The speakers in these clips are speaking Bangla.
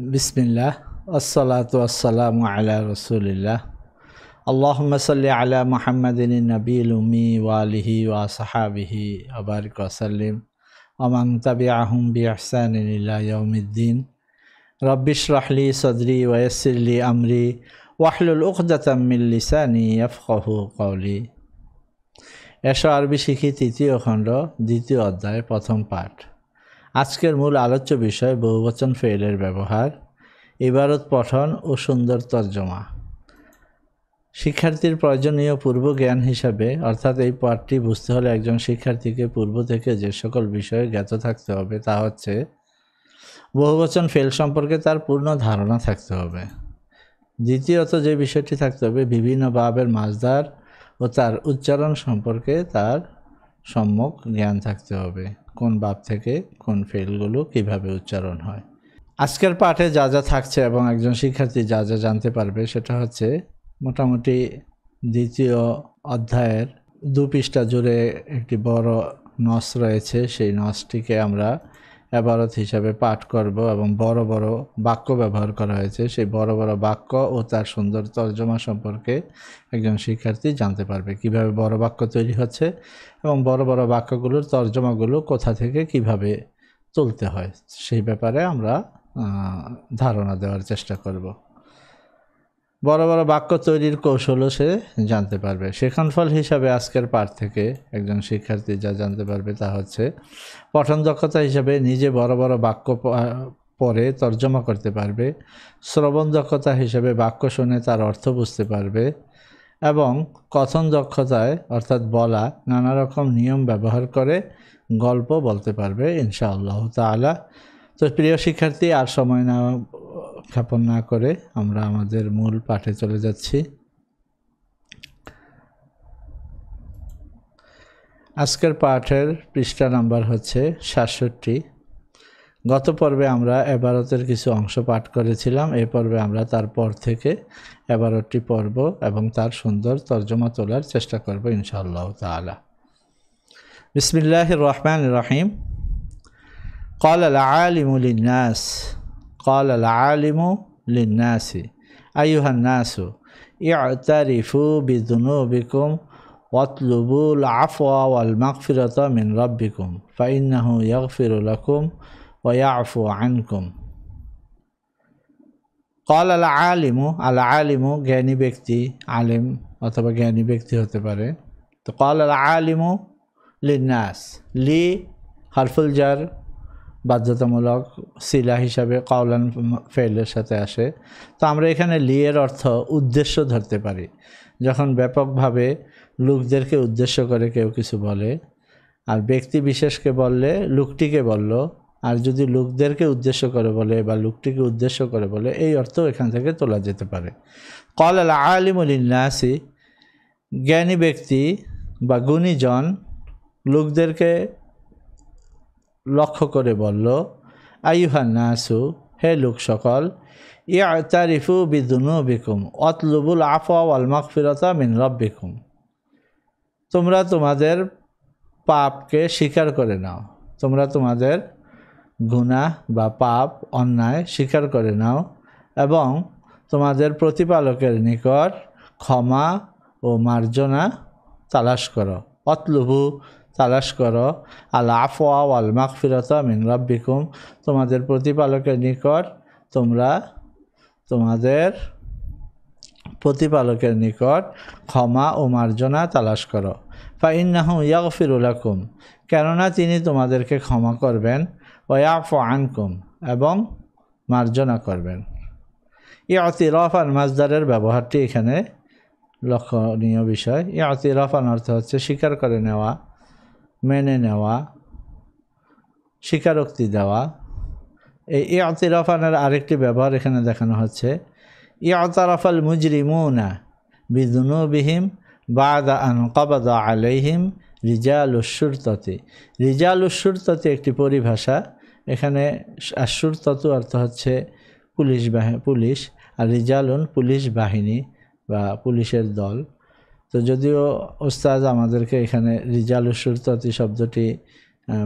बिस्मिल्लाह अस्सलातु वस्सलामु अला रसूलिल्लाह अल्लाहुम्मा सल्लि अला मुहम्मदिन नबील उम्मी व आलिहि व असहाबिहि व बारिक व सल्लिम व मन तबिअहुम बि इहसान इला यौमिद्दीन रब्बिश्रह ली सदरी व यस्सिर ली अमरी वाहलुल उक़दतम मिन लिसानी यफ़क़हू क़ौली। এশো আরবি শিখি তৃতীয় খণ্ড দ্বিতীয় অধ্যায় প্রথম পাঠ। আজকের মূল আলোচ্য বিষয় বহুবচন ফেইলের ব্যবহার, ইবারত পঠন ও সুন্দর তর্জমা। শিক্ষার্থীর প্রয়োজনীয় পূর্ব জ্ঞান হিসাবে, অর্থাৎ এই পাঠটি বুঝতে হলে একজন শিক্ষার্থীকে পূর্ব থেকে যে সকল বিষয়ে জ্ঞাত থাকতে হবে তা হচ্ছে বহুবচন ফেইল সম্পর্কে তার পূর্ণ ধারণা থাকতে হবে। দ্বিতীয়ত যে বিষয়টি থাকতে হবে বিভিন্ন বাবের মাজদার ও তার উচ্চারণ সম্পর্কে তার সম্যক জ্ঞান থাকতে হবে, কোন বাব থেকে কোন ফেলগুলো কিভাবে উচ্চারণ হয়। আজকের পাঠে যা যা থাকছে এবং একজন শিক্ষার্থী যা যা জানতে পারবে সেটা হচ্ছে মোটামুটি দ্বিতীয় অধ্যায়ের 2 পৃষ্ঠা জুড়ে একটি বড় নস রয়েছে। সেই নসটিকে আমরা এবারত হিসাবে পাঠ করব এবং বড় বড় বাক্য ব্যবহার করা হয়েছে। সেই বড় বড় বাক্য ও তার সুন্দর তর্জমা সম্পর্কে একজন শিক্ষার্থী জানতে পারবে, কিভাবে বড় বাক্য তৈরি হচ্ছে এবং বড় বড় বাক্যগুলোর তর্জমাগুলো কোথা থেকে কিভাবে তুলতে হয় সেই ব্যাপারে আমরা ধারণা দেওয়ার চেষ্টা করব। বড় বড় বাক্য তৈরির কৌশলও সে জানতে পারবে। শেখার ফল হিসাবে আজকের পাঠ থেকে একজন শিক্ষার্থী যা জানতে পারবে তা হচ্ছে পঠন দক্ষতা হিসাবে নিজে বড় বড় বাক্য পড়ে তর্জমা করতে পারবে, শ্রবণ দক্ষতা হিসাবে বাক্য শুনে তার অর্থ বুঝতে পারবে এবং কথন দক্ষতায় অর্থাৎ বলা নানা রকম নিয়ম ব্যবহার করে গল্প বলতে পারবে ইনশাআল্লাহ তাআলা। তো প্রিয় শিক্ষার্থী, আর সময় না ক্ষেপণ না করে আমরা আমাদের মূল পাঠে চলে যাচ্ছি। আজকের পাঠের পৃষ্ঠা নাম্বার হচ্ছে 67। গত পর্বে আমরা এবারতের কিছু অংশ পাঠ করেছিলাম। এই পর্বে আমরা তারপর থেকে এবারতটি পড়ব এবং তার সুন্দর তর্জমা তোলার চেষ্টা করব ইনশাআল্লাহ তাআলা। বিসমিল্লাহির রহমানির রহিম। قال العالم للناس أيها الناس اعترفوا بذنوبكم واطلبوا العفو والمغفرة من ربكم فإنه يغفر لكم ويعفو عنكم। قال العالم জ্ঞানী ব্যক্তি, আলেম অথবা জ্ঞানী ব্যক্তি হতে পারে। তো قال العالم للناس, লি হারফুল জার বাধ্যতামূলক সিলা হিসাবে কাওলান ফেইলের সাথে আসে। তো আমরা এখানে লি এর অর্থ উদ্দেশ্য ধরতে পারি। যখন ব্যাপকভাবে লোকদেরকে উদ্দেশ্য করে কেউ কিছু বলে, আর ব্যক্তি বিশেষকে বললে লোকটিকে বলল, আর যদি লোকদেরকে উদ্দেশ্য করে বলে বা লোকটিকে উদ্দেশ্য করে বলে, এই অর্থ এখান থেকে তোলা যেতে পারে। ক্বাল আল আলিমু লিন্নাসি, জ্ঞানী ব্যক্তি বা গুণীজন লোকদেরকে লক্ষ্য করে বলল, আইয়ুহান নাসু, হে লোক সকল, ইআতারিফু বিযুনুবিকুম ওয়াতলুবুল আফওয়া ওয়াল মাগফিরাতা মিন রাব্বিকুম, তোমরা তোমাদের পাপকে স্বীকার করে নাও, তোমরা তোমাদের গুনাহ বা পাপ অন্যায় স্বীকার করে নাও এবং তোমাদের প্রতিপালকের নিকট ক্ষমা ও মার্জনা তালাশ করো। অতলুবু, তালাশ করো, আল আফওয়া ওয়াল মাগফিরাতা মিন রাব্বিকুম, তোমাদের প্রতিপালকের নিকট তোমরা তোমাদের প্রতিপালকের নিকট ক্ষমা ও মার্জনা তালাশ করো। ফাইন্নাহু ইয়াগফিরু লাকুম, কেননা তিনি তোমাদেরকে ক্ষমা করবেন, ওয়া ইয়াফু আনকুম, এবং মার্জনা করবেন। ইআতিরাফান মাজদারের ব্যবহারটি এখানে লক্ষণীয় বিষয়। ইআতিরাফান অর্থ হচ্ছে স্বীকার করে নেওয়া, মেনে নেওয়া, স্বীকারোক্তি দেওয়া। এই ইআতিরাফানের আরেকটি ব্যবহার এখানে দেখানো হচ্ছে, ইআতারাফাল মুজরিমুনা বিযুনুবিহিম বা'দা আন ক্বাবাদা আলাইহিম রিজালুশ শুরতাতি। রিজালুশ শুরতাতি একটি পরিভাষা। এখানে আশ-শুরতাতু অর্থ হচ্ছে পুলিশ, আর রিজালুন পুলিশ বাহিনী বা পুলিশের দল। তো যদিও ওস্তাদ আমাদেরকে এখানে রিজালুশ শুরতাতি শব্দটি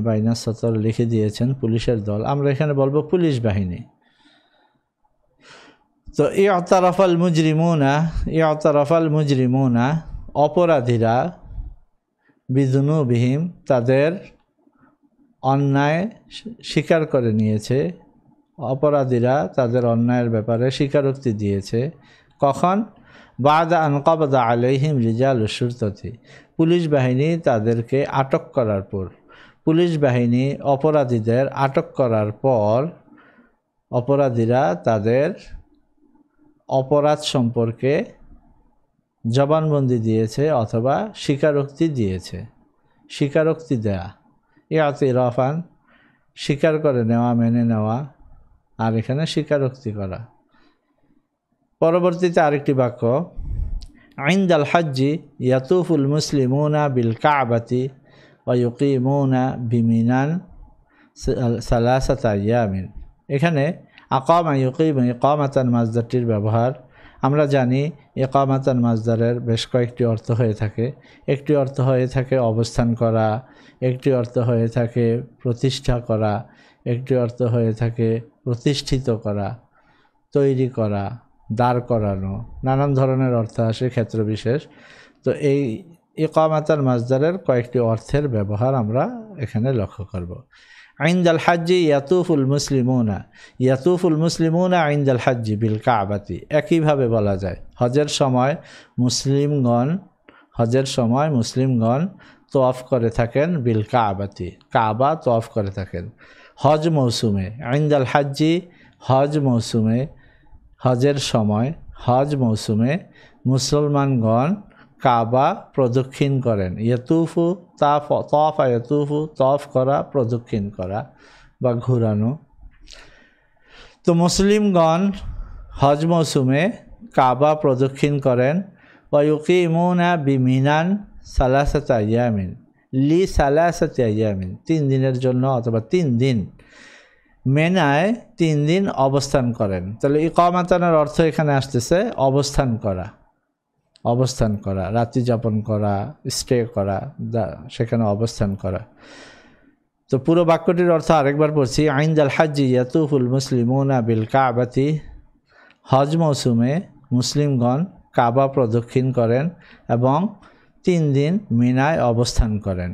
বাইনা সতর লিখে দিয়েছেন পুলিশের দল, আমরা এখানে বলবো পুলিশ বাহিনী। তো ইয়তারাফাল মুজরিমুনা অপরাধীরা বিযুনুবিহিম তাদের অন্যায় স্বীকার করে নিয়েছে, অপরাধীরা তাদের অন্যায়ের ব্যাপারে স্বীকারোক্তি দিয়েছে। কখন? বাদা আন কবদা আলাইহিম রিজালুশ শুরতাতি, পুলিশ বাহিনী তাদেরকে আটক করার পর, পুলিশ বাহিনী অপরাধীদের আটক করার পর অপরাধীরা তাদের অপরাধ সম্পর্কে জবানবন্দি দিয়েছে অথবা স্বীকারোক্তি দিয়েছে। স্বীকারোক্তি দেয়া, ইআতিরাফান স্বীকার করে নেওয়া, মেনে নেওয়া, আর এখানে স্বীকারোক্তি করা। পরবর্তীতে আরেকটি বাক্য, ইনদাল হজ্জি ইয়াতুফুল মুসলিমুনা বিল কাবাতি ওয়া ইউকিমুনা বিমিনান সালাসাতা আইয়ামিন। এখানে আকামা ইউকিম ইকামাতান মাজদারটির ব্যবহার আমরা জানি। ইকামাতান মাজদারের বেশ কয়েকটি অর্থ হয়ে থাকে। একটি অর্থ হয়ে থাকে অবস্থান করা, একটি অর্থ হয়ে থাকে প্রতিষ্ঠা করা, একটি অর্থ হয়ে থাকে প্রতিষ্ঠিত করা, তৈরি করা, দাঁড় করানো, নানান ধরনের অর্থ আসে ক্ষেত্র বিশেষ। তো এই ইকামাতান মাজদারের কয়েকটি অর্থের ব্যবহার আমরা এখানে লক্ষ্য করব। ইনদাল হজ্জি ইয়াতুফুল মুসলিমুনা, ইয়াতুফুল মুসলিমুনা ইনদাল হজ্জি বিল কাবাতি। একইভাবে বলা যায় হজের সময় মুসলিমগণ তোয়াফ করে থাকেন বিল কাবাতি, কাবা তোয়াফ করে থাকেন। হজ মৌসুমে, ইনদাল হজ্জি হজ মৌসুমে, হজের সময় হজ মৌসুমে মুসলমানগণ কাবা প্রদক্ষিণ করেন। ইয়াতুফু তফা ইয়াতুফু তফ করা, প্রদক্ষিণ করা বা ঘুরানো। তো মুসলিমগণ হজ মৌসুমে কাবা প্রদক্ষিণ করেন। ওয়া ইউকিমুনা বিমিনান সালাসাতা আইয়ামিন, লি সালাসাতি আইয়ামিন, 3 দিনের জন্য অথবা 3 দিন মেনায় 3 দিন অবস্থান করেন। তাহলে ইকামাতানের অর্থ এখানে আসতেছে অবস্থান করা, অবস্থান করা, রাত্রি যাপন করা, স্টে করা, সেখানে অবস্থান করা। তো পুরো বাক্যটির অর্থ আরেকবার পড়ছি। ইনদাল হজ্জি ইয়াতুফুল মুসলিমুনা বিল কাবাতি, হজ মৌসুমে মুসলিমগণ কাবা প্রদক্ষিণ করেন এবং 3 দিন মিনায় অবস্থান করেন।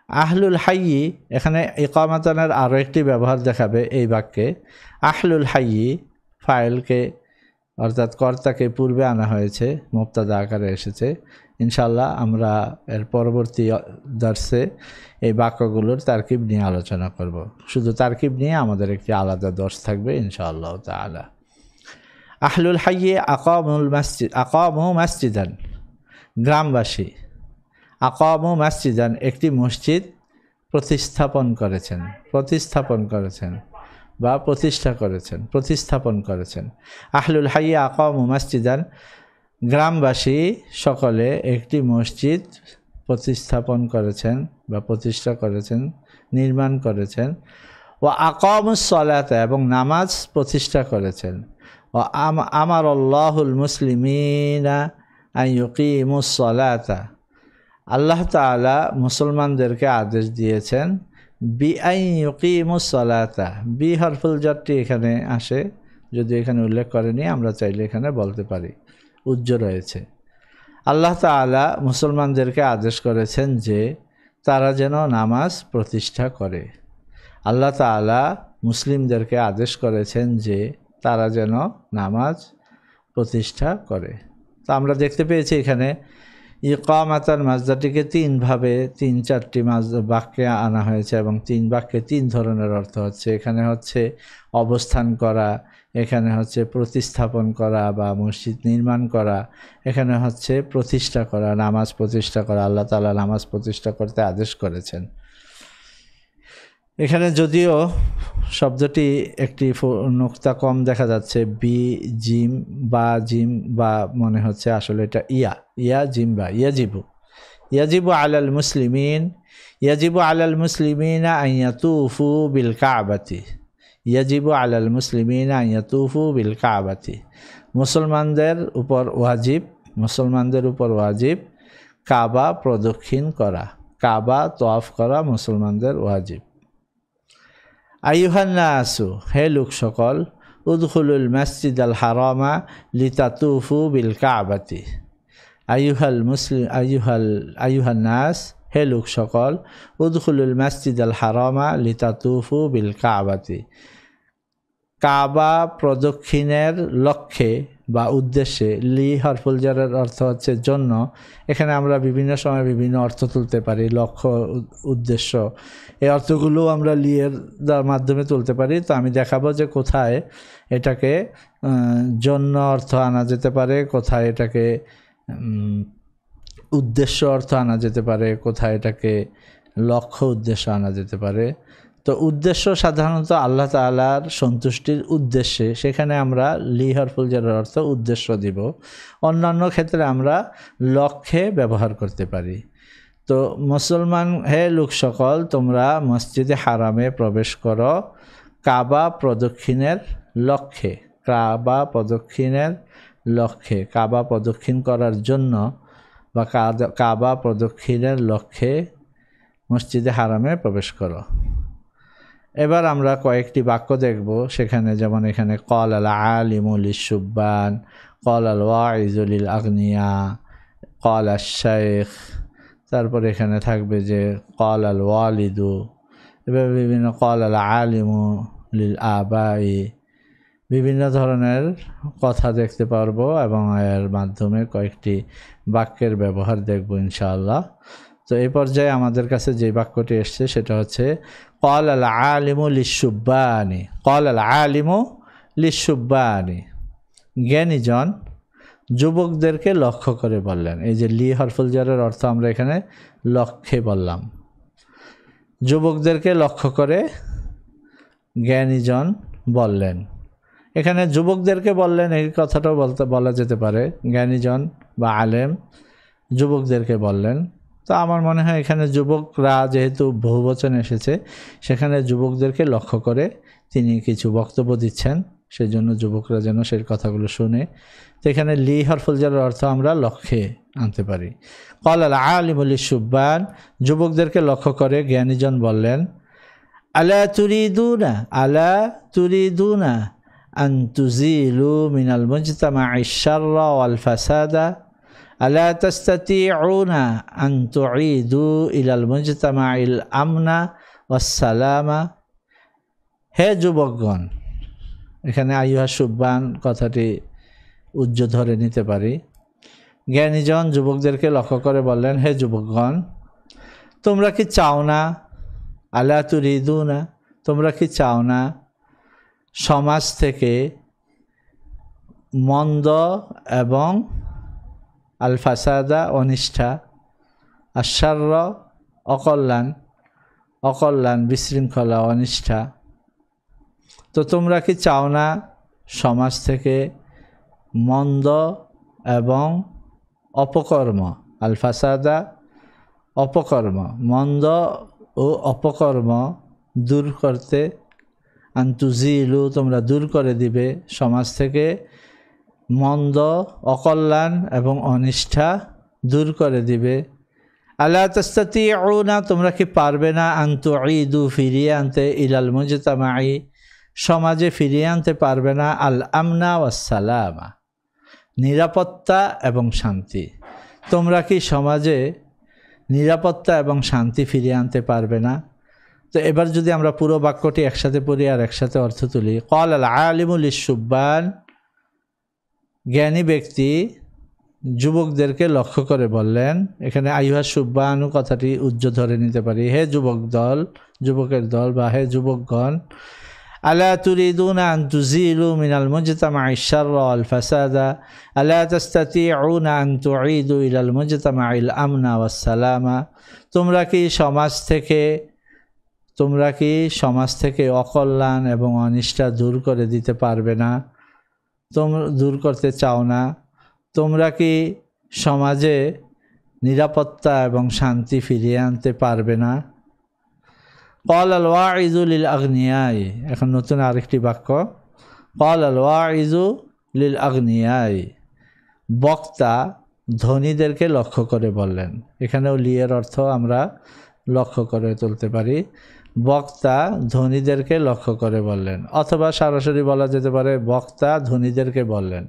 আহলুল হাইয়ি, এখানে ইকামাতানের আরও একটি ব্যবহার দেখাবে এই বাক্যে। আহলুল হাইয়ি ফাইলকে অর্থাৎ কর্তাকে পূর্বে আনা হয়েছে, মুবতাদা আকারে এসেছে। ইনশাআল্লাহ আমরা এর পরবর্তী দর্শে এই বাক্যগুলোর তারকিব নিয়ে আলোচনা করব। শুধু তারকিব নিয়ে আমাদের একটি আলাদা দর্শ থাকবে ইনশাআল্লাহ তাআলা। আহলুল হাইয়ি আকামু মসজিদান, গ্রামবাসী, আকামু মসজিদান একটি মসজিদ প্রতিস্থাপন করেছেন বা প্রতিস্থাপন করেছেন। আহলুল হাইয়ি আকামু মসজিদান, গ্রামবাসী সকলে একটি মসজিদ প্রতিস্থাপন করেছেন বা প্রতিষ্ঠা করেছেন, নির্মাণ করেছেন। ও আকামুস সালাতা, এবং নামাজ প্রতিষ্ঠা করেছেন। ও আমারাল্লাহুল মুসলিমিনা আন ইউকিমুস সালাতা, আল্লাহ তাআলা মুসলমানদেরকে আদেশ দিয়েছেন বি আন ইউকিমুস সালাতা। বি হরফুল জারটি এখানে আসে, যদি এখানে উল্লেখ করেনি আমরা চাইলে এখানে বলতে পারি, উজ্জ্ব রয়েছে। আল্লাহ তাআলা মুসলমানদেরকে আদেশ করেছেন যে তারা যেন নামাজ প্রতিষ্ঠা করে। আল্লাহ তাআলা মুসলিমদেরকে আদেশ করেছেন যে তারা যেন নামাজ প্রতিষ্ঠা করে। তো আমরা দেখতে পেয়েছি এখানে ইকামাতান মাজদারটিকে 3 ভাবে 3-4টি বাক্যে আনা হয়েছে এবং 3 বাক্যে 3 ধরনের অর্থ হচ্ছে। এখানে হচ্ছে অবস্থান করা, এখানে হচ্ছে প্রতিস্থাপন করা বা মসজিদ নির্মাণ করা, এখানে হচ্ছে প্রতিষ্ঠা করা, নামাজ প্রতিষ্ঠা করা। আল্লাহ তাআলা নামাজ প্রতিষ্ঠা করতে আদেশ করেছেন। এখানে যদিও শব্দটি একটি নোক্তা কম দেখা যাচ্ছে, বি জিম বা মনে হচ্ছে আসলে এটা ইয়া জিম বা ইয়াজিবু আলাল মুসলিমিনা আন ইয়াতুফু বিল কাবাতি, ইয়াজিবু আলাল মুসলিমিনা আন ইয়াতুফু বিল কাবাতি, মুসলমানদের উপর ওয়াজিব কাবা প্রদক্ষিণ করা, কাবা তওয়াফ করা মুসলমানদের ওয়াজিব। আইয়ুহান নাসু, হে লোক সকল, উদখুলুল মাসজিদাল হারামা লিতাতুফু বিল কাবাতি। আইয়ুহান নাস, হে লোক সকল, উদখুলুল মাসজিদাল হারামা লিতাতুফু বিল কাবাতি, কাবা প্রদক্ষিণের লক্ষ্যে বা উদ্দেশ্যে। লি হরফুল জারের অর্থ হচ্ছে জন্য। এখানে আমরা বিভিন্ন সময় বিভিন্ন অর্থ তুলতে পারি, লক্ষ্য, উদ্দেশ্য, এই অর্থগুলো আমরা লিয়ের মাধ্যমে তুলতে পারি। তো আমি দেখাবো যে কোথায় এটাকে জন্য অর্থ আনা যেতে পারে, কোথায় এটাকে উদ্দেশ্য অর্থ আনা যেতে পারে, কোথায় এটাকে লক্ষ্য উদ্দেশ্য আনা যেতে পারে। তো উদ্দেশ্য সাধারণত আল্লাহ তাআলার সন্তুষ্টির উদ্দেশ্যে, সেখানে আমরা লি হরফুল জারের অর্থ উদ্দেশ্য দিব। অন্যান্য ক্ষেত্রে আমরা লক্ষ্যে ব্যবহার করতে পারি। তো মুসলমান, হে লোক সকল, তোমরা মসজিদে হারামে প্রবেশ করো কাবা প্রদক্ষিণের লক্ষ্যে। কাবা প্রদক্ষিণের লক্ষ্যে, কাবা প্রদক্ষিণ করার জন্য বা কাবা প্রদক্ষিণের লক্ষ্যে মসজিদে হারামে প্রবেশ করো। এবার আমরা কয়েকটি বাক্য দেখব সেখানে, যেমন এখানে ক্বাল আল আলিমু লিশ-শুব্বান, ক্বাল আল ওয়াইজু লিল আগনিয়া, ক্বাল আশ শাইখ, তারপর এখানে থাকবে যে ক্বাল আল ওয়ালিদু, এভাবে বিভিন্ন ক্বাল আল আলিমু লিল আবাই, বিভিন্ন ধরনের কথা দেখতে পারবো এবং এর মাধ্যমে কয়েকটি বাক্যের ব্যবহার দেখব ইনশাআল্লাহ। তো এই পর্যায়ে আমাদের কাছে যে বাক্যটি এসছে সেটা হচ্ছে ক্বাল আল আলিমু লিশ-শুব্বানি। ক্বাল আল আলিমু লিশ-শুব্বানি, জ্ঞানীজন যুবকদেরকে লক্ষ্য করে বললেন। এই যে লি হরফুল জারের অর্থ আমরা এখানে লক্ষ্যে বললাম। যুবকদেরকে লক্ষ্য করে জ্ঞানীজন বললেন। এখানে যুবকদেরকে বললেন এই কথাটাও বলা যেতে পারে, জ্ঞানীজন বা আলেম যুবকদেরকে বললেন। তো আমার মনে হয় এখানে যুবকরা যেহেতু বহুবচন এসেছে, সেখানে যুবকদেরকে লক্ষ্য করে তিনি কিছু বক্তব্য দিচ্ছেন, সেই জন্য যুবকরা যেন সেই কথাগুলো শুনে। তো এখানে লি হরফুল জারের অর্থ আমরা লক্ষ্যে আনতে পারি। ক্বাল আল আলিমু লিশ-শুব্বান, যুবকদেরকে লক্ষ্য করে জ্ঞানীজন বললেন, আলা তুরিদুনা আন তুজিলু মিনাল মুজতামা'i আশ-শাররা ওয়াল ফাসাদা, আলা তাস্তাতিউনা আন তুঈদু ইলাল মুজতামা'িল আমনা ওয়াস সালামা। হে যুবকগণ, এখানে আইয়ুহা শুব্বান কথাটি উজ্জ্ব ধরে নিতে পারি। জ্ঞানীজন যুবকদেরকে লক্ষ্য করে বললেন, হে যুবকগণ, তোমরা কি চাও না, আলা তুরিদুনা, তোমরা কি চাও না সমাজ থেকে মন্দ এবং আল ফাসাদা অনিষ্ঠা, আশ-শারর অকল্যাণ বিশৃঙ্খলা অনিষ্ঠা। তো তোমরা কি চাও না সমাজ থেকে মন্দ এবং অপকর্ম, আল ফাসাদা অপকর্ম, মন্দ ও অপকর্ম দূর করতে, আন্তুজিলু তোমরা দূর করে দিবে সমাজ থেকে মন্দ, অকল্যাণ এবং অনিষ্ঠা দূর করে দিবে। আলা তাস্তাতিউনা, তোমরা কি পারবে না, আনতুঈদু ফিরিয়ে আনতে, ইলাল মুজতামা'i সমাজে ফিরিয়ে আনতে পারবে না, আল আমনা ওয়াস সালামা নিরাপত্তা এবং শান্তি। তোমরা কি সমাজে নিরাপত্তা এবং শান্তি ফিরিয়ে আনতে পারবে না? তো এবার যদি আমরা পুরো বাক্যটি একসাথে পড়ি আর একসাথে অর্থ তুলি। ক্বাল আল আলিমু লিশ-শুব্বান, জ্ঞানী ব্যক্তি যুবকদেরকে লক্ষ্য করে বললেন। এখানে আইয়ুহা শুব্বানু কথাটি উজ্জ্ব ধরে নিতে পারি, হে যুবক দল, যুবকের দল বা হে যুবকগণ। আলা তুরিদুনা আন তুজিলু মিনাল মুজতামা'i আশ-শাররা ওয়াল ফাসাদা, আলা তাস্তাতিউনা আন তুঈদু ইলাল মুজতামা'িল আমনা ওয়াস সালামা। তোমরা কি সমাজ থেকে অকল্যাণ এবং অনিষ্ঠা দূর করে দিতে পারবে না? তোমরা দূর করতে চাও না? তোমরা কি সমাজে নিরাপত্তা এবং শান্তি ফিরিয়ে আনতে পারবে না? ক্বাল আল ওয়াইজু লিল আগনিয়াই, এখন নতুন আরেকটি বাক্য। ক্বাল আল ওয়াইজু লিল আগনিয়াই, বক্তা ধনীদেরকে লক্ষ্য করে বললেন। এখানেও লিয়ের অর্থ আমরা লক্ষ্য করে তুলতে পারি। বক্তা ধনীদেরকে লক্ষ্য করে বললেন, অথবা সরাসরি বলা যেতে পারে বক্তা ধনীদেরকে বললেন,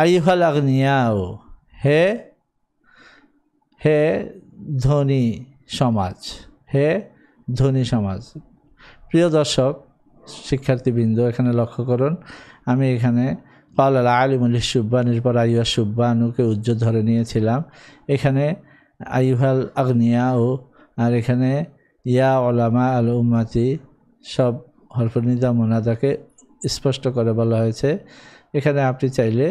আইয়ুহাল আগনিয়াও, হে হে ধনী সমাজ, হে ধনী সমাজ। প্রিয় দর্শক শিক্ষার্থীবৃন্দ, এখানে লক্ষ্য করুন, আমি এখানে কাল আল আলিমুল সুব্বানির পর আইয়ুহা সুব্বানুকে উজ্জ্বল ধরে নিয়েছিলাম। এখানে আইয়ুহাল আগনিয়াও আর এখানে ইয়া ওলামা আল উম্মাতি সব হরফনিদা মুনাদাকে স্পষ্ট করে বলা হয়েছে। এখানে আপনি চাইলে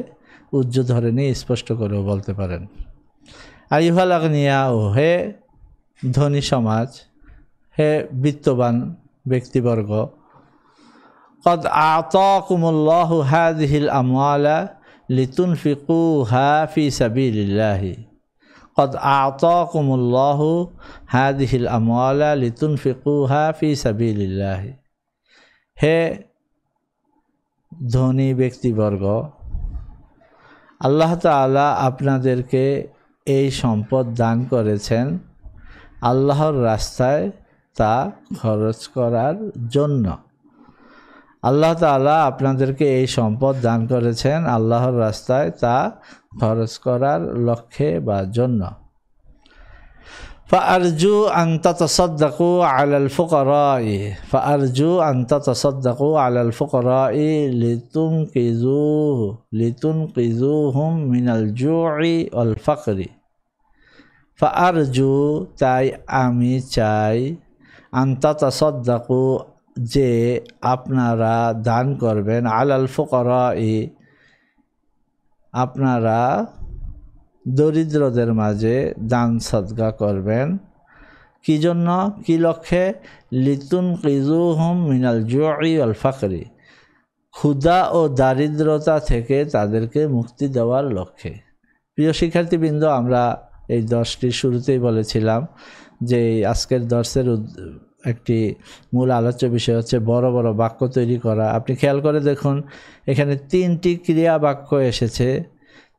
উজ্জ্বল ধরে নিয়ে স্পষ্ট করেও বলতে পারেন। আইয়ুহাল আগনিয়াও, হে ধনী সমাজ, হে বিত্তবান ব্যক্তিবর্গ, কদ আতাকুমুল্লাহু হাযিহিল আমওয়ালা লিতুনফিকুহা ফি সাবিলিল্লাহি, কদ আতাকুমুল্লাহু হাযিহিল আমওয়ালা লিতুনফিকুহা ফি সাবিলিল্লাহি। হে ধনী ব্যক্তিবর্গ, আল্লাহ তাআলা আপনাদেরকে এই সম্পদ দান করেছেন আল্লাহর রাস্তায় তা খরচ করার জন্য। আল্লাহ তাআলা আপনাদেরকে এই সম্পদ দান করেছেন আল্লাহর রাস্তায় তা খরচ করার লক্ষ্যে বা জন্য। فأرجو أن تتصدقوا على الفقراء فأرجو أن تتصدقوا على الفقراء لتنقذوهم من الجوع والفقر। فأرجو তাই আমি চাই, আন তাতাসাদ্দাকু যে আপনারা দান করবেন, আলাল ফুকারাই আপনারা দরিদ্রদের মাঝে দান সদকা করবেন। কি জন্য, কি লক্ষ্যে? লিতুনকিজুহুম মিনাল জুই ওয়াল ফাকরি, ক্ষুধা ও দারিদ্রতা থেকে তাদেরকে মুক্তি দেওয়ার লক্ষ্যে। প্রিয় শিক্ষার্থীবৃন্দ, আমরা এই দর্শটির শুরুতেই বলেছিলাম যে আজকের দর্শের একটি মূল আলোচ্য বিষয় হচ্ছে বড় বড় বাক্য তৈরি করা। আপনি খেয়াল করে দেখুন, এখানে 3টি ক্রিয়া বাক্য এসেছে,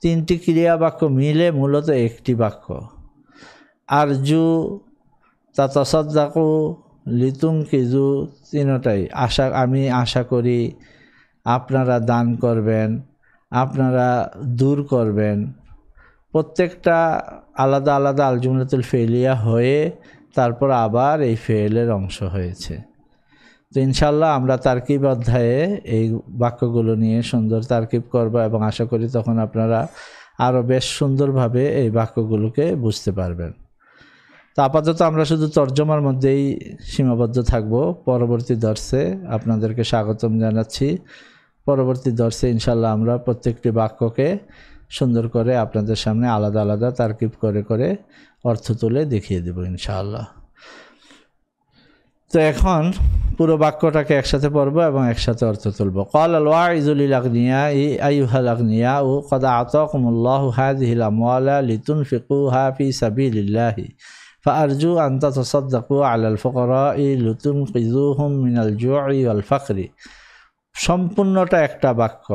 3টি ক্রিয়া বাক্য মিলে মূলত একটি বাক্য। আরজু, তাতাসাদ্দাকু, লিতুনকিজু, তিনটাই আমি আশা করি, আপনারা দান করবেন, আপনারা দূর করবেন। প্রত্যেকটা আলাদা আলাদা আল জুমলাতুল ফেলিয়া হয়ে তারপর আবার এই ফেলের অংশ হয়েছে। তো ইনশাল্লাহ আমরা তারকিব অধ্যায়ে এই বাক্যগুলো নিয়ে সুন্দর তারকিব করব এবং আশা করি তখন আপনারা আরও বেশ সুন্দরভাবে এই বাক্যগুলোকে বুঝতে পারবেন। তো আপাতত আমরা শুধু তর্জমার মধ্যেই সীমাবদ্ধ থাকব। পরবর্তী দর্শে আপনাদেরকে স্বাগতম জানাচ্ছি। পরবর্তী দর্শে ইনশাল্লাহ আমরা প্রত্যেকটি বাক্যকে সুন্দর করে আপনাদের সামনে আলাদা আলাদা তারকিব করে করে অর্থ তুলে দেখিয়ে দেব ইনশাআল্লাহ। তো এখন পুরো বাক্যটাকে একসাথে পড়ব এবং একসাথে অর্থ তুলব। ক্বাল আল ওয়াইজু লিল আগনিয়াই আইয়ুহাল আগনিয়াউ ক্বাদ আতাকুমুল্লাহু হাযিহিল আমওয়ালা লিতুনফিকুহা ফি সাবিলিল্লাহি ফাআরজু আন তাতাসাদ্দাকু আলাল ফুকারাই লিতুনকিজুহুম মিনাল জুই ওয়াল ফাকরি। সম্পূর্ণটা একটা বাক্য,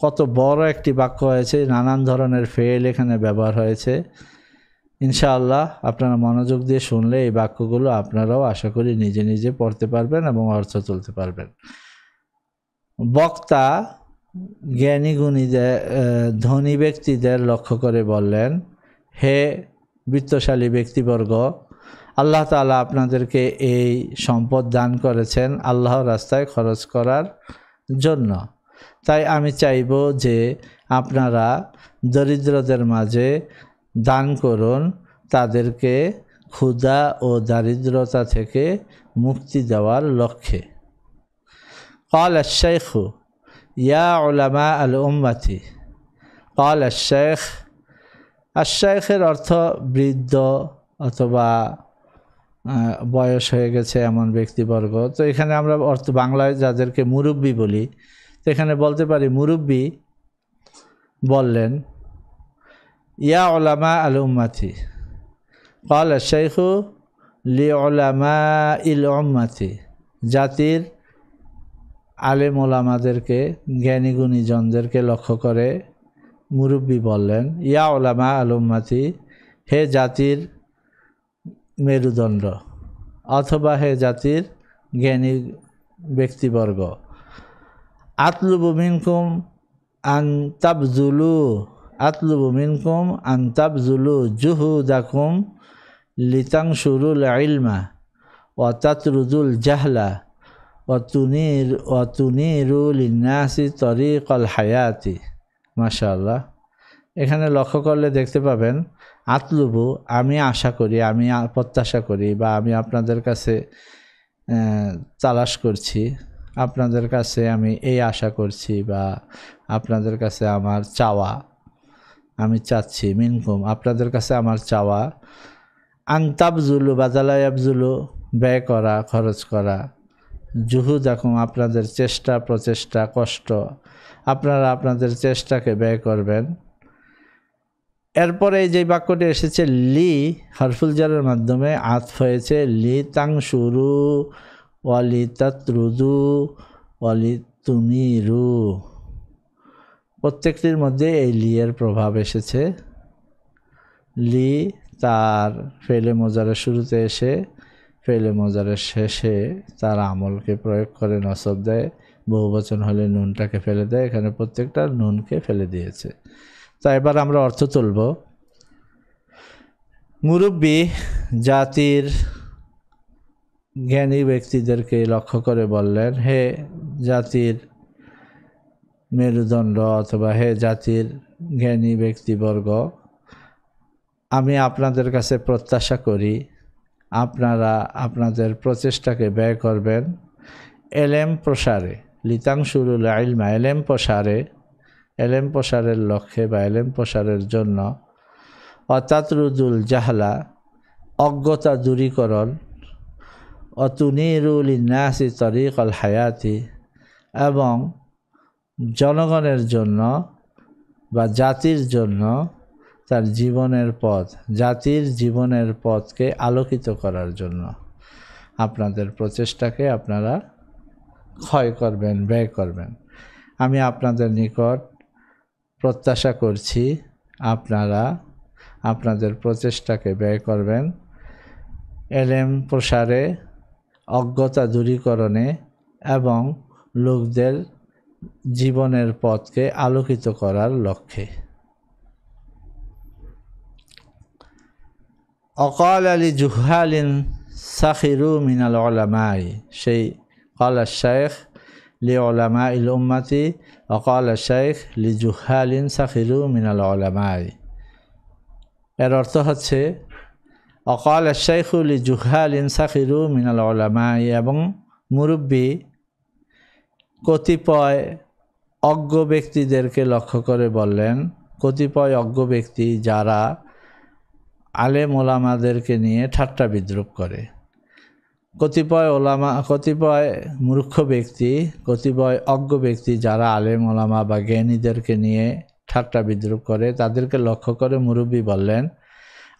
কত বড় একটি বাক্য হয়েছে, নানান ধরনের ফেল এখানে ব্যবহার হয়েছে। ইনশাআল্লাহ আপনারা মনোযোগ দিয়ে শুনলে এই বাক্যগুলো আপনারাও আশা করি নিজে নিজে পড়তে পারবেন এবং অর্থ তুলতে পারবেন। বক্তা জ্ঞানী গুণীদের ধনী ব্যক্তিদের লক্ষ্য করে বললেন, হে বিত্তশালী ব্যক্তিবর্গ, আল্লাহ তাআলা আপনাদেরকে এই সম্পদ দান করেছেন আল্লাহর রাস্তায় খরচ করার জন্য। তাই আমি চাইব যে আপনারা দরিদ্রদের মাঝে দান করুন, তাদেরকে ক্ষুধা ও দারিদ্রতা থেকে মুক্তি দেওয়ার লক্ষ্যে। قال الشيخ يا علماء الأمة قال الشيخ। আশ-শাইখের অর্থ বৃদ্ধ অথবা বয়স হয়ে গেছে এমন ব্যক্তিবর্গ। তো এখানে আমরা অর্থ বাংলায় যাদেরকে মুরব্বি বলি, তো এখানে বলতে পারি মুরব্বি বললেন, ইয়া উলামা আল উম্মাতি ক্বাল আশ-শাইখু লি উলামা ইল উম্মাতি, জাতির আলেম ওলামাদেরকে জ্ঞানী গুণীজনদেরকে লক্ষ্য করে মুরব্বি বললেন, ইয়া উলামা আল উম্মাতি, হে জাতির মেরুদণ্ড, অথবা হে জাতির জ্ঞানী ব্যক্তিবর্গ, আতলুবু মিনকুম আন তাবজুলু জুহুদাকুম লিতাংশুরুল ইলমা ওয়া তাতরুদুল জাহলা ওয়া তুনিরু লিন্নাসি তরিকাল হায়াতি। মাশাআল্লাহ। এখানে লক্ষ্য করলে দেখতে পাবেন আতলুবু, আমি আশা করি, আমি প্রত্যাশা করি, বা আমি আপনাদের কাছে তালাশ করছি, আপনাদের কাছে আমি এই আশা করছি, বা আপনাদের কাছে আমার চাওয়া, আমি চাচ্ছি, মিনকুম আপনাদের কাছে আমার চাওয়া, আনতাবজুলু বাদালা ইয়াবজুলু ব্যয় করা, খরচ করা, জুহুদাকুম আপনাদের চেষ্টা, প্রচেষ্টা, কষ্ট, আপনারা আপনাদের চেষ্টাকে ব্যয় করবেন। এরপরে যে বাক্যটি এসেছে লি হরফুল জারের মাধ্যমে আতফ হয়েছে, লি তাংশুরু ওয়ালি তাতরুদু ওয়ালি তুনিরু, প্রত্যেকটির মধ্যে এই লি এর প্রভাব এসেছে। লি তার ফেলে মোজারের শুরুতে এসে ফেলে মোজারের শেষে তার আমলকে প্রয়োগ করে নসব দেয়, বহুবচন হলে নুনটাকে ফেলে দেয়, এখানে প্রত্যেকটা নুনকে ফেলে দিয়েছে। তা এবার আমরা অর্থ তুলব। মুরব্বী জাতির জ্ঞানী ব্যক্তিদেরকে লক্ষ্য করে বললেন, হে জাতির মেরুদণ্ড অথবা হে জাতির জ্ঞানী ব্যক্তিবর্গ, আমি আপনাদের কাছে প্রত্যাশা করি আপনারা আপনাদের প্রচেষ্টাকে ব্যয় করবেন এলেম প্রসারে, লিতাংশুরুল ইলমা, এলেম প্রসারে, এলেম প্রসারের লক্ষ্যে বা এলেম প্রসারের জন্য, অতাতরুদুল জাহলা অজ্ঞতা দূরীকরণ, অতুনিরুল ইন্নাসি তরিকাল হায়াতি এবং জনগণের জন্য বা জাতির জন্য তার জীবনের পথ, জাতির জীবনের পথকে আলোকিত করার জন্য আপনাদের প্রচেষ্টাকে আপনারা ক্ষয় করবেন, ব্যয় করবেন। আমি আপনাদের নিকট প্রত্যাশা করছি আপনারা আপনাদের প্রচেষ্টাকে ব্যয় করবেন এলেম প্রসারে, অজ্ঞতা দূরীকরণে এবং লোকদের জীবনের পথকে আলোকিত করার লক্ষ্যে। অকাল আলী জুহালিন সাখিরু মিনাল উলামাই, সেই قال الشيخ لعلماء الأمة وقال الشيخ لجهال سخروا من العلماء। এর অর্থ হচ্ছে অকাল الشيخ لجهال سخروا من العلماء, এবং মুরব্বী কতিপয় অজ্ঞ ব্যক্তিদেরকে লক্ষ্য করে বললেন, কতিপয় অজ্ঞ ব্যক্তি যারা আলেম ওলামাদেরকে নিয়ে ঠাট্টা বিদ্রুপ করে, কতিপয় মূর্খ ব্যক্তি, কতিপয় অজ্ঞ ব্যক্তি যারা আলেম ওলামা বা জ্ঞানীদেরকে নিয়ে ঠাট্টা বিদ্রুপ করে, তাদেরকে লক্ষ্য করে মুরব্বী বললেন,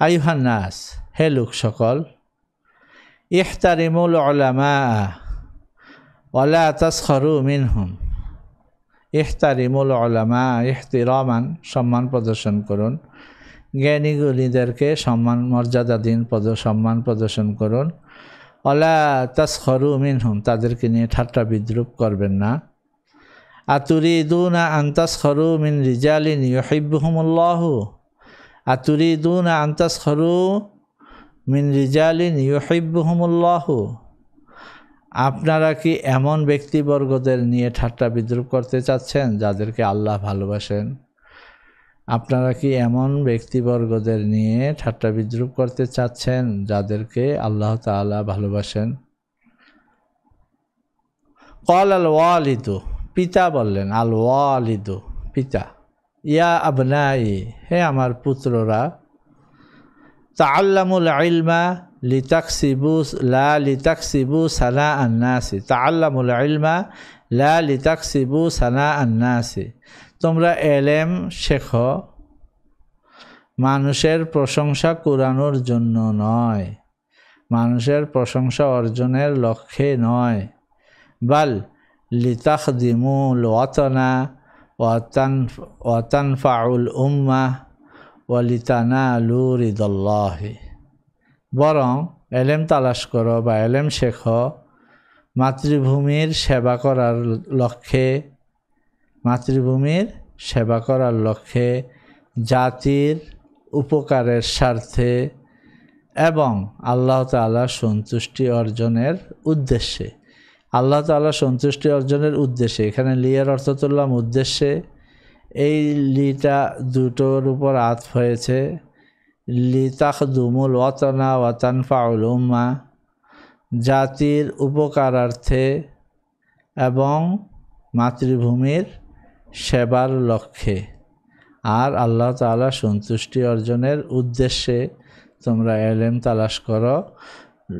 আইয়ুহান নাস, হে লোক সকল, ইহতারিমুল উলামা ওয়ালা তাসখারু মিনহুম, ইহতারিমুল উলামা ইহতিরামান, সম্মান প্রদর্শন করুন, জ্ঞানীগুলিদেরকে সম্মান মর্যাদা দিন, সম্মান প্রদর্শন করুন, ওয়ালা তাসখারু মিনহুম, তাদেরকে নিয়ে ঠাট্টা বিদ্রুপ করবেন না। আতুরিদুনা আন তাসখারু মিন রিজালিন ইউহিব্বুহুমুল্লাহু, আতুরিদুনা আন তাসখারু মিন রিজালিন ইউহিব্বুহুমুল্লাহু, আপনারা কি এমন ব্যক্তিবর্গদের নিয়ে ঠাট্টা বিদ্রুপ করতে চাচ্ছেন যাদেরকে আল্লাহ ভালোবাসেন? আপনারা কি এমন ব্যক্তিবর্গদের নিয়ে ঠাট্টা বিদ্রুপ করতে চাচ্ছেন যাদেরকে আল্লাহ তাআলা ভালোবাসেন? ক্বাল আল ওয়ালিদু, পিতা বললেন, আল ওয়ালিদু পিতা, ইয়া আবনাই, হে আমার পুত্ররা, তাআল্লামুল ইলমা লিতাকসিবু লা লিতাকসিবু সানা আন-নাসি, তাআল্লামুল ইলমা লা লিতাকসিবু সানা আন-নাসি, তোমরা এলেম শেখো মানুষের প্রশংসা কুড়ানোর জন্য নয়, মানুষের প্রশংসা অর্জনের লক্ষ্যে নয়, বাল লিতাখদিমুল ওয়াতানা ওয়া তানফাউল উম্মাহ ওয়া লিতানালু রিদাল্লাহি, বরং এলেম তালাশ করো বা এলেম শেখো মাতৃভূমির সেবা করার লক্ষ্যে, মাতৃভূমির সেবা করার লক্ষ্যে, জাতির উপকারের স্বার্থে এবং আল্লাহ তাআলার সন্তুষ্টি অর্জনের উদ্দেশ্যে। আল্লাহ তাআলার সন্তুষ্টি অর্জনের উদ্দেশ্যে, এখানে লিয়ের অর্থ তুললাম উদ্দেশ্যে। এই লিটা দুটোর উপর আতফ হয়েছে। লি তাখদুমুল ওয়াতানা ওয়া তানফাউল উম্মা, জাতির উপকারার্থে এবং মাতৃভূমির সেবার লক্ষ্যে। আর আল্লাহ তাআলা সন্তুষ্টি অর্জনের উদ্দেশ্যে তোমরা এলেম তালাশ করো,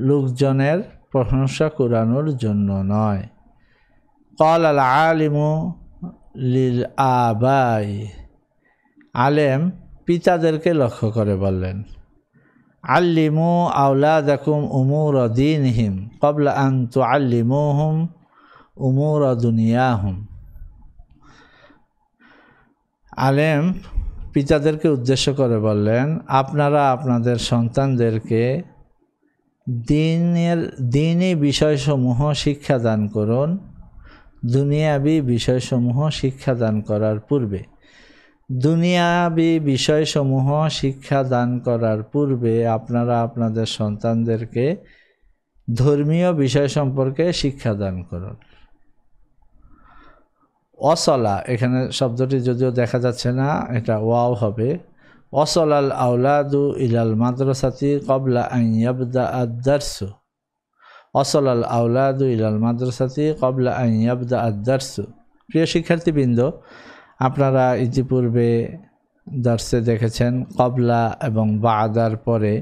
লোকজনের প্রশংসা কুরানোর জন্য নয়। ক্বাল আল আলিমু লিল আবাই, আলেম পিতাদেরকে লক্ষ্য করে বললেন, আল্লিমু আওলাদাকুম উমুর দীনহিম ক্বাবলা আন তুআল্লিমুহুম উমুর দুনিয়াহুম। আলেম পিতাদেরকে উদ্দেশ্য করে বললেন, আপনারা আপনাদের সন্তানদেরকে দ্বীনি বিষয়সমূহ শিক্ষাদান করুন, দুনিয়াবি বিষয়সমূহ শিক্ষাদান করার পূর্বে। দুনিয়াবি বিষয়সমূহ শিক্ষাদান করার পূর্বে আপনারা আপনাদের সন্তানদেরকে ধর্মীয় বিষয় সম্পর্কে শিক্ষাদান করুন। অসলা, এখানে শব্দটি যদিও দেখা যাচ্ছে না, এটা ওয়াও হবে। অসলাল আওলাদু ইলাল মাদ্রাসাতি ক্বাবলা আন ইয়াবদা আদ-দারসু। অসলাল আওলাদু ইলাল মাদ্রাসাতি ক্বাবলা আন ইয়াবদা আদ-দারসু। প্রিয় শিক্ষার্থীবৃন্দ, আপনারা ইতিপূর্বে দার্সে দেখেছেন ক্বাবলা এবং বাদার পরে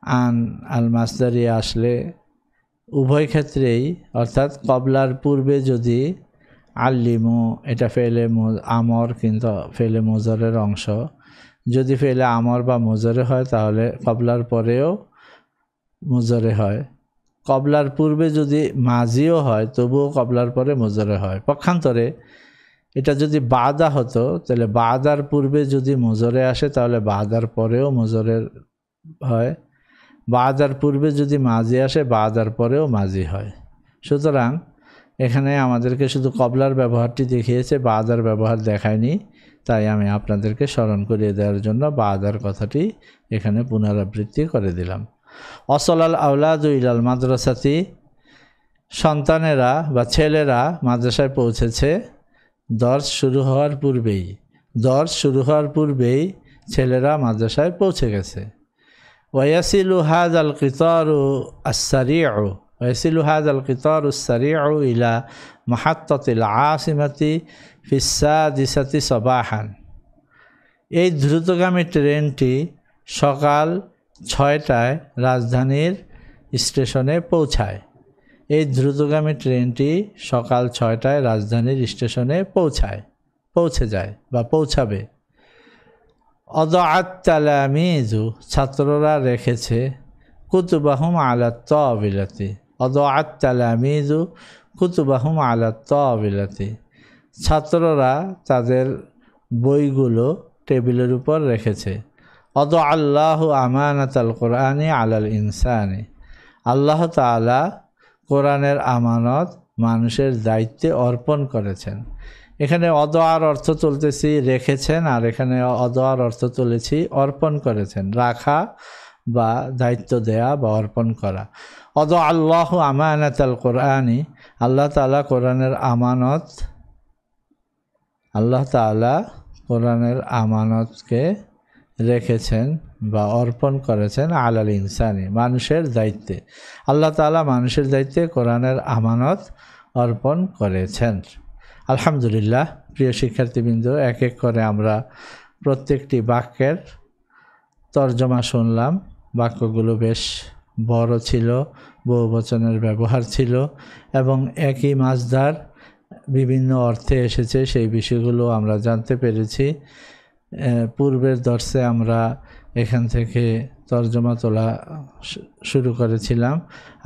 আন আল মাসদারি আসলে উভয় ক্ষেত্রেই, অর্থাৎ ক্বাবলার পূর্বে যদি আল্লিমু, এটা ফেলে আমর কিন্তু ফেলে মুজরের অংশ, যদি ফেলে আমর বা মুজরে হয় তাহলে ক্বাবলার পরেও মুজরে হয়। ক্বাবলার পূর্বে যদি মাজিও হয় তবুও ক্বাবলার পরে মুজরে হয়। পক্ষান্তরে এটা যদি বাদা হতো তাহলে বাদার পূর্বে যদি মুজরে আসে তাহলে বাদার পরেও মুজরের হয়, বাদার পূর্বে যদি মাজি আসে বাদার পরেও মাজি হয়। সুতরাং এখানে আমাদেরকে শুধু ক্বাবলার ব্যবহারটি দেখিয়েছে, বাদার ব্যবহার দেখায়নি। তাই আমি আপনাদেরকে স্মরণ করিয়ে দেওয়ার জন্য বাদার কথাটি এখানে পুনরাবৃত্তি করে দিলাম। অসলাল আওলাদু ইলাল মাদ্রাসাতি, সন্তানেরা বা ছেলেরা মাদ্রাসায় পৌঁছেছে দর্স শুরু হওয়ার পূর্বেই। দর্স শুরু হওয়ার পূর্বেই ছেলেরা মাদ্রাসায় পৌঁছে গেছে। ওয়াসিলু হাযাল কিতারু আস-সারিউ, ওয়াসিলু হাযাল কিতারু আস-সারিউ ইলা মাহাত্তাতিল আসিমাতি ফিস সাদিসাতি সাবাহান। এই দ্রুতগামী ট্রেনটি সকাল 6টায় রাজধানীর স্টেশনে পৌঁছায়। এই দ্রুতগামী ট্রেনটি সকাল 6টায় রাজধানীর স্টেশনে পৌঁছে যায় বা পৌঁছাবে। অদআত তালামিজু, ছাত্ররা রেখেছে কুতুবাহুম আলা তাওবিলাতি। অদআত তালামিজু কুতুবাহুম আলা তাওবিলাতি, ছাত্ররা তাদের বইগুলো টেবিলের উপর রেখেছে। অদআ আল্লাহু আমানাতাল কুরআনি আলাল ইনসানি, আল্লাহ তাআলা কোরআনের আমানত মানুষের দায়িত্বে অর্পণ করেছেন। এখানে অদোয়ার অর্থ তুলতেছি রেখেছেন, আর এখানে অদোয়ার অর্থ তুলেছি অর্পণ করেছেন, রাখা বা দায়িত্ব দেয়া বা অর্পণ করা। অদ আল্লাহু আমানাতাল কুরআনি, আল্লাহ তাআলা কোরআনের আমানত, আল্লাহ তাআলা কোরআনের আমানতকে রেখেছেন বা অর্পণ করেছেন আলাল ইনসানি, মানুষের দায়িত্বে। আল্লাহ তাআলা মানুষের দায়িত্বে কোরআনের আমানত অর্পণ করেছেন। আলহামদুলিল্লাহ। প্রিয় শিক্ষার্থীবৃন্দ, এক এক করে আমরা প্রত্যেকটি বাক্যের তর্জমা শুনলাম। বাক্যগুলো বেশ বড় ছিল, বহুবচনের ব্যবহার ছিল এবং একই মাসদার বিভিন্ন অর্থে এসেছে, সেই বিষয়গুলো আমরা জানতে পেরেছি। পূর্বের দর্শে আমরা এখান থেকে তর্জমা তোলা শুরু করেছিলাম।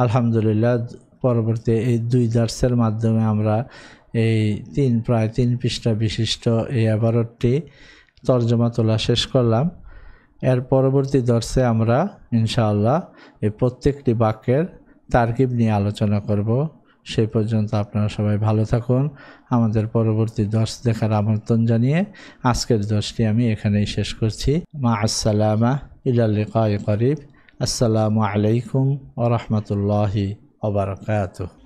আলহামদুলিল্লাহ, পরবর্তী এই 2 দর্শের মাধ্যমে আমরা এই প্রায় 3 পৃষ্ঠা বিশিষ্ট এই আবারতটি তর্জমা তোলা শেষ করলাম। এর পরবর্তী দর্শে আমরা ইনশাআল্লাহ এই প্রত্যেকটি বাক্যের তারকিব নিয়ে আলোচনা করব। সেই পর্যন্ত আপনারা সবাই ভালো থাকুন। আমাদের পরবর্তী দর্শ দেখার আমন্ত্রণ জানিয়ে আজকের দর্শটি আমি এখানেই শেষ করছি। মা আসসালামা ইলা লিকাই করিব। আসসালামু আলাইকুম ওয়া রাহমাতুল্লাহি ওয়া বারাকাতুহু।